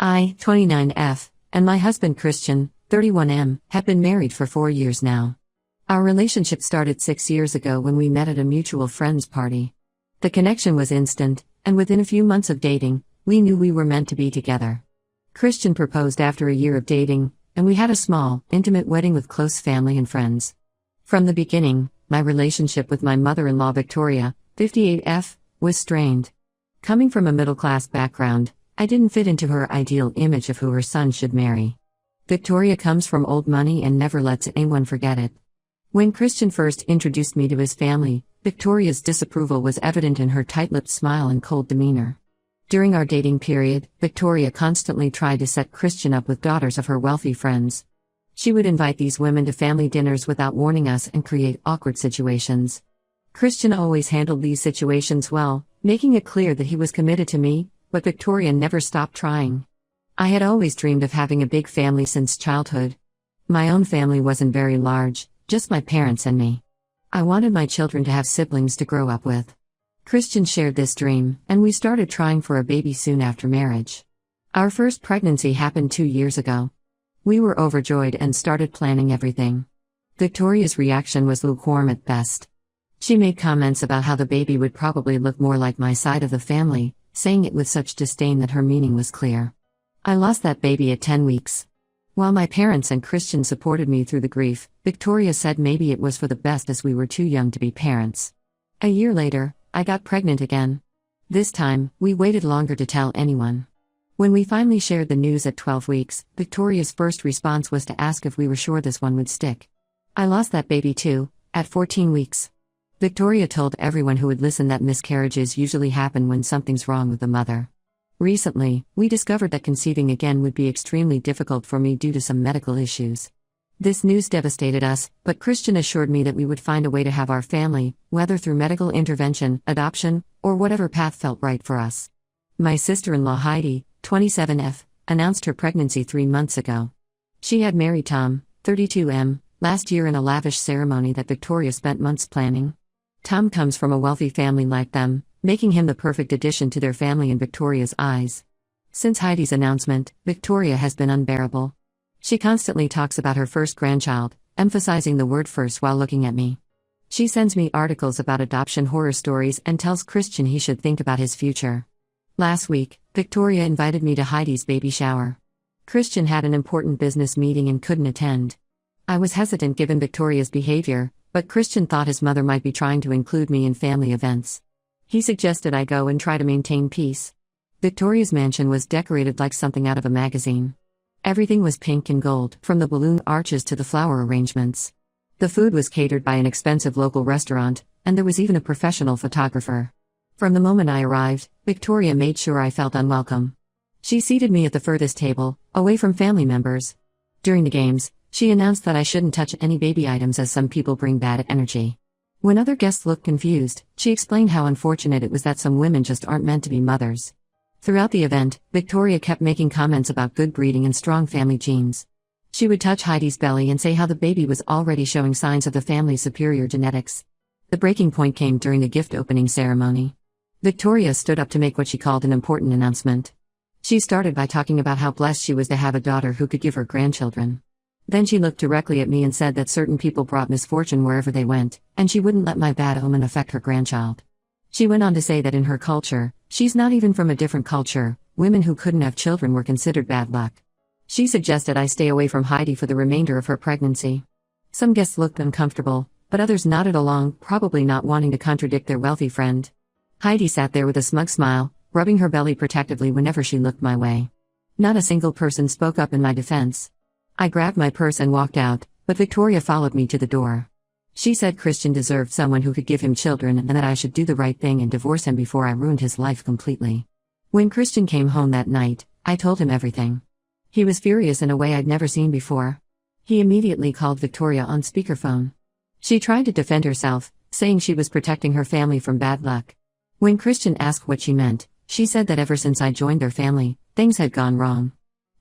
I, 29F, and my husband Christian, 31M, have been married for 4 years now. Our relationship started 6 years ago when we met at a mutual friend's party. The connection was instant, and within a few months of dating, we knew we were meant to be together. Christian proposed after a year of dating, and we had a small, intimate wedding with close family and friends. From the beginning, my relationship with my mother-in-law Victoria, 58F, was strained. Coming from a middle-class background, I didn't fit into her ideal image of who her son should marry. Victoria comes from old money and never lets anyone forget it. When Christian first introduced me to his family, Victoria's disapproval was evident in her tight-lipped smile and cold demeanor. During our dating period, Victoria constantly tried to set Christian up with daughters of her wealthy friends. She would invite these women to family dinners without warning us and create awkward situations. Christian always handled these situations well, making it clear that he was committed to me, but Victoria never stopped trying. I had always dreamed of having a big family since childhood. My own family wasn't very large, just my parents and me. I wanted my children to have siblings to grow up with. Christian shared this dream, and we started trying for a baby soon after marriage. Our first pregnancy happened 2 years ago. We were overjoyed and started planning everything. Victoria's reaction was lukewarm at best. She made comments about how the baby would probably look more like my side of the family, saying it with such disdain that her meaning was clear. I lost that baby at 10 weeks. While my parents and Christian supported me through the grief, Victoria said maybe it was for the best as we were too young to be parents. A year later, I got pregnant again. This time, we waited longer to tell anyone. When we finally shared the news at 12 weeks, Victoria's first response was to ask if we were sure this one would stick. I lost that baby too, at 14 weeks. Victoria told everyone who would listen that miscarriages usually happen when something's wrong with the mother. Recently, we discovered that conceiving again would be extremely difficult for me due to some medical issues. This news devastated us, but Christian assured me that we would find a way to have our family, whether through medical intervention, adoption, or whatever path felt right for us. My sister-in-law Heidi, 27F, announced her pregnancy 3 months ago. She had married Tom, 32M, last year in a lavish ceremony that Victoria spent months planning. Tom comes from a wealthy family like them, making him the perfect addition to their family in Victoria's eyes. Since Heidi's announcement, Victoria has been unbearable. She constantly talks about her first grandchild, emphasizing the word first while looking at me. She sends me articles about adoption horror stories and tells Christian he should think about his future. Last week, Victoria invited me to Heidi's baby shower. Christian had an important business meeting and couldn't attend. I was hesitant given Victoria's behavior, but Christian thought his mother might be trying to include me in family events. He suggested I go and try to maintain peace. Victoria's mansion was decorated like something out of a magazine. Everything was pink and gold, from the balloon arches to the flower arrangements. The food was catered by an expensive local restaurant, and there was even a professional photographer. From the moment I arrived, Victoria made sure I felt unwelcome. She seated me at the furthest table, away from family members. During the games, she announced that I shouldn't touch any baby items as some people bring bad energy. When other guests looked confused, she explained how unfortunate it was that some women just aren't meant to be mothers. Throughout the event, Victoria kept making comments about good breeding and strong family genes. She would touch Heidi's belly and say how the baby was already showing signs of the family's superior genetics. The breaking point came during the gift opening ceremony. Victoria stood up to make what she called an important announcement. She started by talking about how blessed she was to have a daughter who could give her grandchildren. Then she looked directly at me and said that certain people brought misfortune wherever they went, and she wouldn't let my bad omen affect her grandchild. She went on to say that in her culture, she's not even from a different culture, women who couldn't have children were considered bad luck. She suggested I stay away from Heidi for the remainder of her pregnancy. Some guests looked uncomfortable, but others nodded along, probably not wanting to contradict their wealthy friend. Heidi sat there with a smug smile, rubbing her belly protectively whenever she looked my way. Not a single person spoke up in my defense. I grabbed my purse and walked out, but Victoria followed me to the door. She said Christian deserved someone who could give him children and that I should do the right thing and divorce him before I ruined his life completely. When Christian came home that night, I told him everything. He was furious in a way I'd never seen before. He immediately called Victoria on speakerphone. She tried to defend herself, saying she was protecting her family from bad luck. When Christian asked what she meant, she said that ever since I joined their family, things had gone wrong.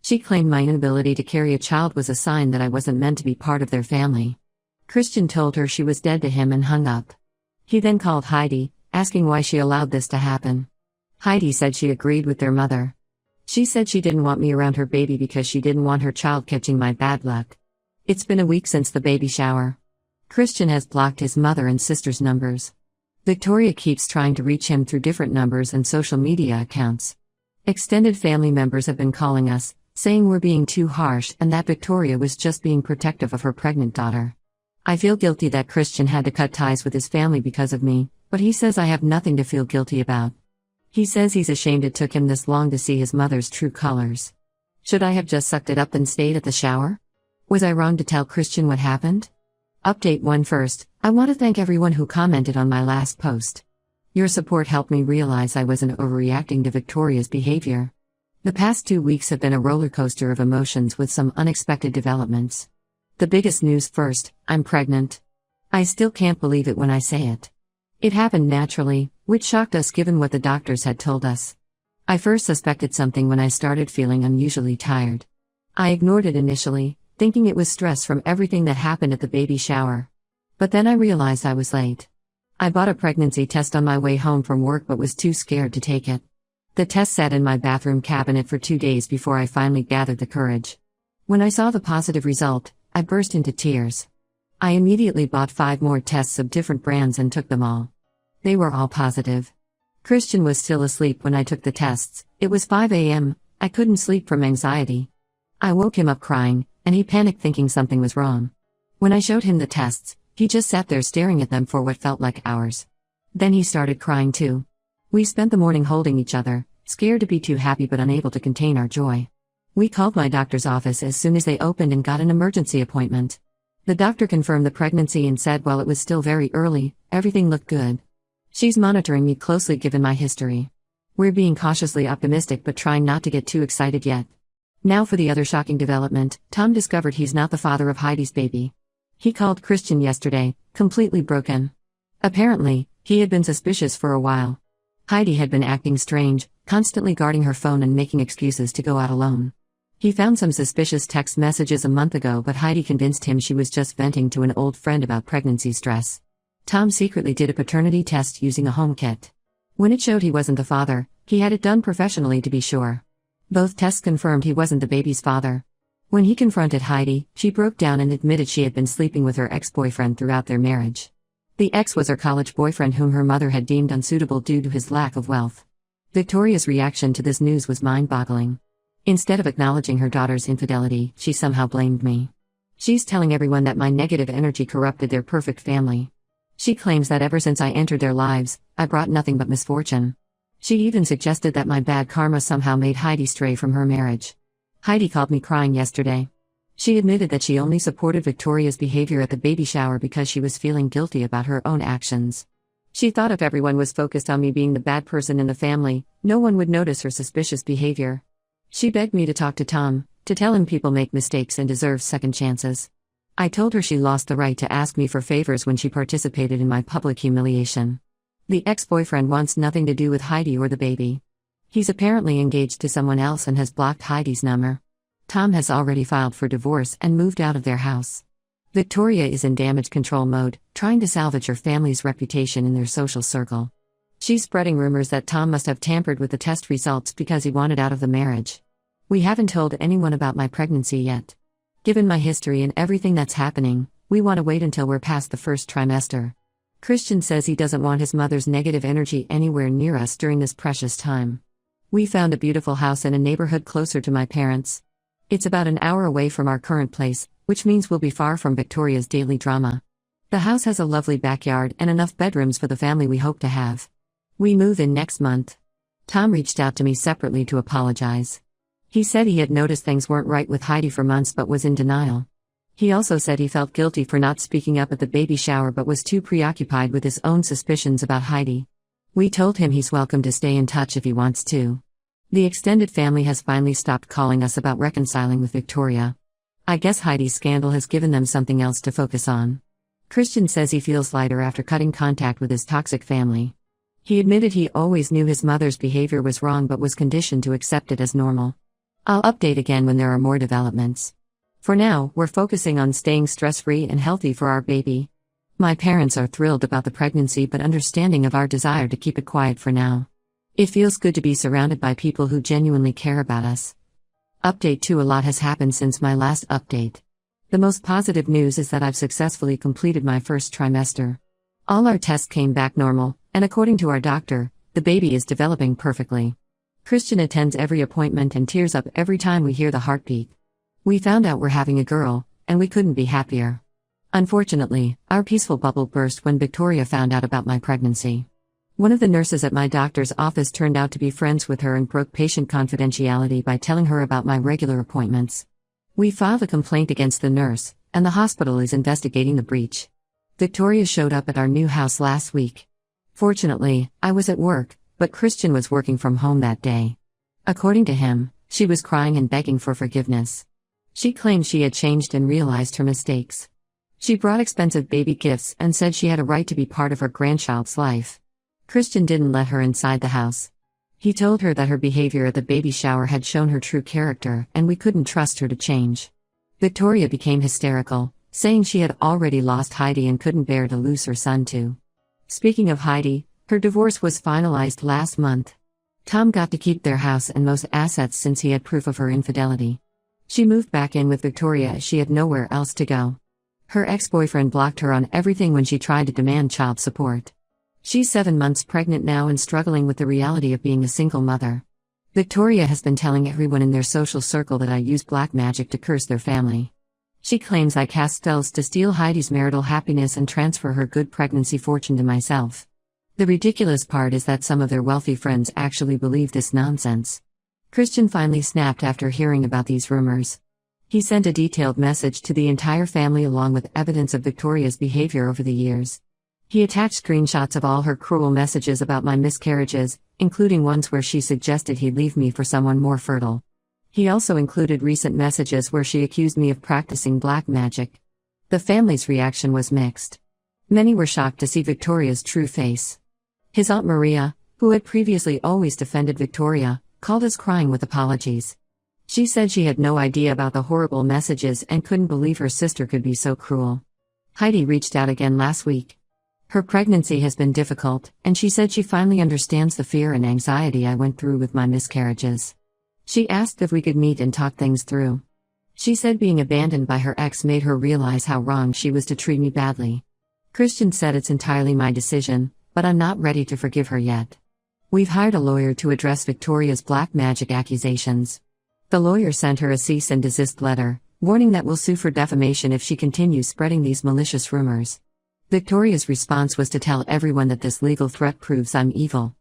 She claimed my inability to carry a child was a sign that I wasn't meant to be part of their family. Christian told her she was dead to him and hung up. He then called Heidi, asking why she allowed this to happen. Heidi said she agreed with their mother. She said she didn't want me around her baby because she didn't want her child catching my bad luck. It's been a week since the baby shower. Christian has blocked his mother and sister's numbers. Victoria keeps trying to reach him through different numbers and social media accounts. Extended family members have been calling us, saying we're being too harsh and that Victoria was just being protective of her pregnant daughter. I feel guilty that Christian had to cut ties with his family because of me, but he says I have nothing to feel guilty about. He says he's ashamed it took him this long to see his mother's true colors. Should I have just sucked it up and stayed at the shower? Was I wrong to tell Christian what happened? Update 1 first, I want to thank everyone who commented on my last post. Your support helped me realize I wasn't overreacting to Victoria's behavior. The past 2 weeks have been a roller coaster of emotions with some unexpected developments. The biggest news first, I'm pregnant. I still can't believe it when I say it. It happened naturally, which shocked us given what the doctors had told us. I first suspected something when I started feeling unusually tired. I ignored it initially, thinking it was stress from everything that happened at the baby shower. But then I realized I was late. I bought a pregnancy test on my way home from work but was too scared to take it. The test sat in my bathroom cabinet for 2 days before I finally gathered the courage. When I saw the positive result, I burst into tears. I immediately bought 5 more tests of different brands and took them all. They were all positive. Christian was still asleep when I took the tests. It was 5 a.m., I couldn't sleep from anxiety. I woke him up crying, and he panicked thinking something was wrong. When I showed him the tests, he just sat there staring at them for what felt like hours. Then he started crying too. We spent the morning holding each other, scared to be too happy but unable to contain our joy. We called my doctor's office as soon as they opened and got an emergency appointment. The doctor confirmed the pregnancy and said while it was still very early, everything looked good. She's monitoring me closely given my history. We're being cautiously optimistic but trying not to get too excited yet. Now for the other shocking development, Tom discovered he's not the father of Heidi's baby. He called Christian yesterday, completely broken. Apparently, he had been suspicious for a while. Heidi had been acting strange, constantly guarding her phone and making excuses to go out alone. He found some suspicious text messages a month ago but Heidi convinced him she was just venting to an old friend about pregnancy stress. Tom secretly did a paternity test using a home kit. When it showed he wasn't the father, he had it done professionally to be sure. Both tests confirmed he wasn't the baby's father. When he confronted Heidi, she broke down and admitted she had been sleeping with her ex-boyfriend throughout their marriage. The ex was her college boyfriend whom her mother had deemed unsuitable due to his lack of wealth. Victoria's reaction to this news was mind-boggling. Instead of acknowledging her daughter's infidelity, she somehow blamed me. She's telling everyone that my negative energy corrupted their perfect family. She claims that ever since I entered their lives, I brought nothing but misfortune. She even suggested that my bad karma somehow made Heidi stray from her marriage. Heidi called me crying yesterday. She admitted that she only supported Victoria's behavior at the baby shower because she was feeling guilty about her own actions. She thought if everyone was focused on me being the bad person in the family, no one would notice her suspicious behavior. She begged me to talk to Tom, to tell him people make mistakes and deserve second chances. I told her she lost the right to ask me for favors when she participated in my public humiliation. The ex-boyfriend wants nothing to do with Heidi or the baby. He's apparently engaged to someone else and has blocked Heidi's number. Tom has already filed for divorce and moved out of their house. Victoria is in damage control mode, trying to salvage her family's reputation in their social circle. She's spreading rumors that Tom must have tampered with the test results because he wanted out of the marriage. We haven't told anyone about my pregnancy yet. Given my history and everything that's happening, we want to wait until we're past the first trimester. Christian says he doesn't want his mother's negative energy anywhere near us during this precious time. We found a beautiful house in a neighborhood closer to my parents'. It's about an hour away from our current place, which means we'll be far from Victoria's daily drama. The house has a lovely backyard and enough bedrooms for the family we hope to have. We move in next month. Tom reached out to me separately to apologize. He said he had noticed things weren't right with Heidi for months but was in denial. He also said he felt guilty for not speaking up at the baby shower but was too preoccupied with his own suspicions about Heidi. We told him he's welcome to stay in touch if he wants to. The extended family has finally stopped calling us about reconciling with Victoria. I guess Heidi's scandal has given them something else to focus on. Christian says he feels lighter after cutting contact with his toxic family. He admitted he always knew his mother's behavior was wrong but was conditioned to accept it as normal. I'll update again when there are more developments. For now, we're focusing on staying stress-free and healthy for our baby. My parents are thrilled about the pregnancy but understanding of our desire to keep it quiet for now. It feels good to be surrounded by people who genuinely care about us. Update 2. A lot has happened since my last update. The most positive news is that I've successfully completed my first trimester. All our tests came back normal, and according to our doctor, the baby is developing perfectly. Christian attends every appointment and tears up every time we hear the heartbeat. We found out we're having a girl, and we couldn't be happier. Unfortunately, our peaceful bubble burst when Victoria found out about my pregnancy. One of the nurses at my doctor's office turned out to be friends with her and broke patient confidentiality by telling her about my regular appointments. We filed a complaint against the nurse, and the hospital is investigating the breach. Victoria showed up at our new house last week. Fortunately, I was at work, but Christian was working from home that day. According to him, she was crying and begging for forgiveness. She claimed she had changed and realized her mistakes. She brought expensive baby gifts and said she had a right to be part of her grandchild's life. Christian didn't let her inside the house. He told her that her behavior at the baby shower had shown her true character and we couldn't trust her to change. Victoria became hysterical, saying she had already lost Heidi and couldn't bear to lose her son too. Speaking of Heidi, her divorce was finalized last month. Tom got to keep their house and most assets since he had proof of her infidelity. She moved back in with Victoria as she had nowhere else to go. Her ex-boyfriend blocked her on everything when she tried to demand child support. She's 7 months pregnant now and struggling with the reality of being a single mother. Victoria has been telling everyone in their social circle that I use black magic to curse their family. She claims I cast spells to steal Heidi's marital happiness and transfer her good pregnancy fortune to myself. The ridiculous part is that some of their wealthy friends actually believe this nonsense. Christian finally snapped after hearing about these rumors. He sent a detailed message to the entire family along with evidence of Victoria's behavior over the years. He attached screenshots of all her cruel messages about my miscarriages, including ones where she suggested he'd leave me for someone more fertile. He also included recent messages where she accused me of practicing black magic. The family's reaction was mixed. Many were shocked to see Victoria's true face. His Aunt Maria, who had previously always defended Victoria, called us crying with apologies. She said she had no idea about the horrible messages and couldn't believe her sister could be so cruel. Heidi reached out again last week. Her pregnancy has been difficult, and she said she finally understands the fear and anxiety I went through with my miscarriages. She asked if we could meet and talk things through. She said being abandoned by her ex made her realize how wrong she was to treat me badly. Christian said it's entirely my decision, but I'm not ready to forgive her yet. We've hired a lawyer to address Victoria's black magic accusations. The lawyer sent her a cease and desist letter, warning that we'll sue for defamation if she continues spreading these malicious rumors. Victoria's response was to tell everyone that this legal threat proves I'm evil.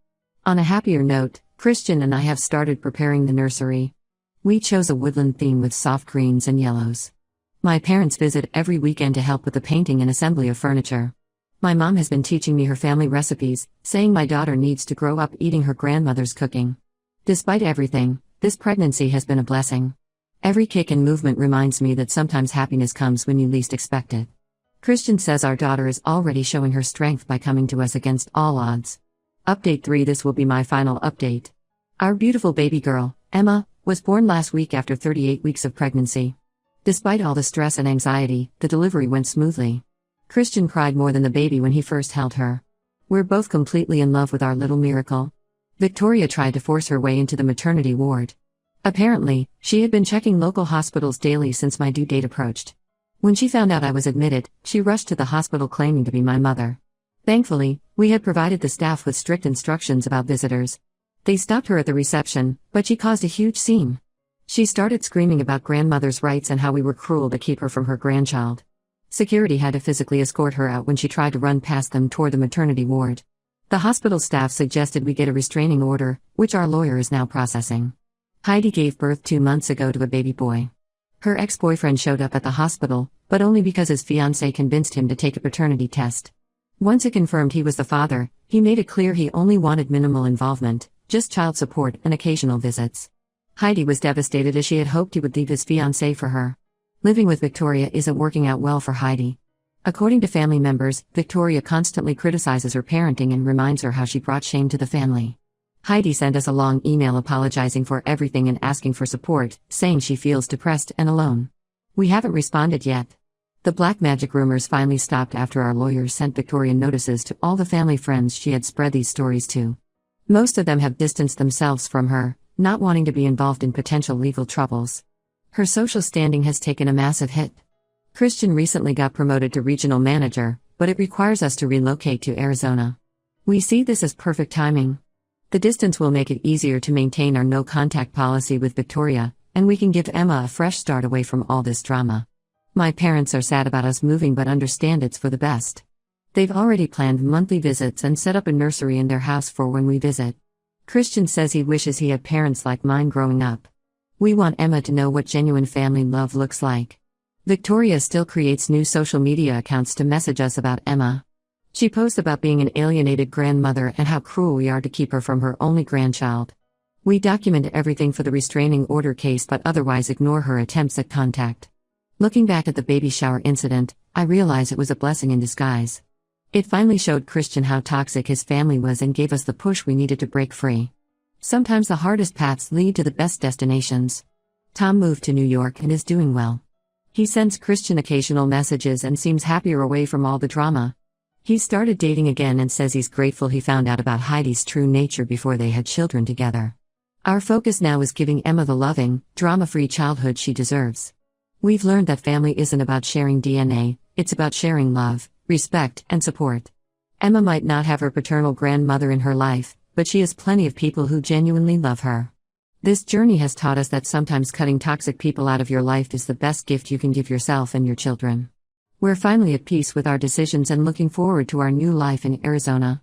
On a happier note, Christian and I have started preparing the nursery. We chose a woodland theme with soft greens and yellows. My parents visit every weekend to help with the painting and assembly of furniture. My mom has been teaching me her family recipes, saying my daughter needs to grow up eating her grandmother's cooking. Despite everything, this pregnancy has been a blessing. Every kick and movement reminds me that sometimes happiness comes when you least expect it. Christian says our daughter is already showing her strength by coming to us against all odds. Update 3. This will be my final update. Our beautiful baby girl, Emma, was born last week after 38 weeks of pregnancy. Despite all the stress and anxiety, the delivery went smoothly. Christian cried more than the baby when he first held her. We're both completely in love with our little miracle. Victoria tried to force her way into the maternity ward. Apparently, she had been checking local hospitals daily since my due date approached. When she found out I was admitted, she rushed to the hospital claiming to be my mother. Thankfully, we had provided the staff with strict instructions about visitors. They stopped her at the reception, but she caused a huge scene. She started screaming about grandmother's rights and how we were cruel to keep her from her grandchild. Security had to physically escort her out when she tried to run past them toward the maternity ward. The hospital staff suggested we get a restraining order, which our lawyer is now processing. Heidi gave birth 2 months ago to a baby boy. Her ex-boyfriend showed up at the hospital, but only because his fiancée convinced him to take a paternity test. Once it confirmed he was the father, he made it clear he only wanted minimal involvement, just child support and occasional visits. Heidi was devastated as she had hoped he would leave his fiancée for her. Living with Victoria isn't working out well for Heidi. According to family members, Victoria constantly criticizes her parenting and reminds her how she brought shame to the family. Heidi sent us a long email apologizing for everything and asking for support, saying she feels depressed and alone. We haven't responded yet. The black magic rumors finally stopped after our lawyers sent Victoria notices to all the family friends she had spread these stories to. Most of them have distanced themselves from her, not wanting to be involved in potential legal troubles. Her social standing has taken a massive hit. Christian recently got promoted to regional manager, but it requires us to relocate to Arizona. We see this as perfect timing. The distance will make it easier to maintain our no-contact policy with Victoria, and we can give Emma a fresh start away from all this drama. My parents are sad about us moving but understand it's for the best. They've already planned monthly visits and set up a nursery in their house for when we visit. Christian says he wishes he had parents like mine growing up. We want Emma to know what genuine family love looks like. Victoria still creates new social media accounts to message us about Emma. She posts about being an alienated grandmother and how cruel we are to keep her from her only grandchild. We document everything for the restraining order case but otherwise ignore her attempts at contact. Looking back at the baby shower incident, I realize it was a blessing in disguise. It finally showed Christian how toxic his family was and gave us the push we needed to break free. Sometimes the hardest paths lead to the best destinations. Tom moved to New York and is doing well. He sends Christian occasional messages and seems happier away from all the drama. He started dating again and says he's grateful he found out about Heidi's true nature before they had children together. Our focus now is giving Emma the loving, drama-free childhood she deserves. We've learned that family isn't about sharing DNA, it's about sharing love, respect, and support. Emma might not have her paternal grandmother in her life, but she has plenty of people who genuinely love her. This journey has taught us that sometimes cutting toxic people out of your life is the best gift you can give yourself and your children. We're finally at peace with our decisions and looking forward to our new life in Arizona.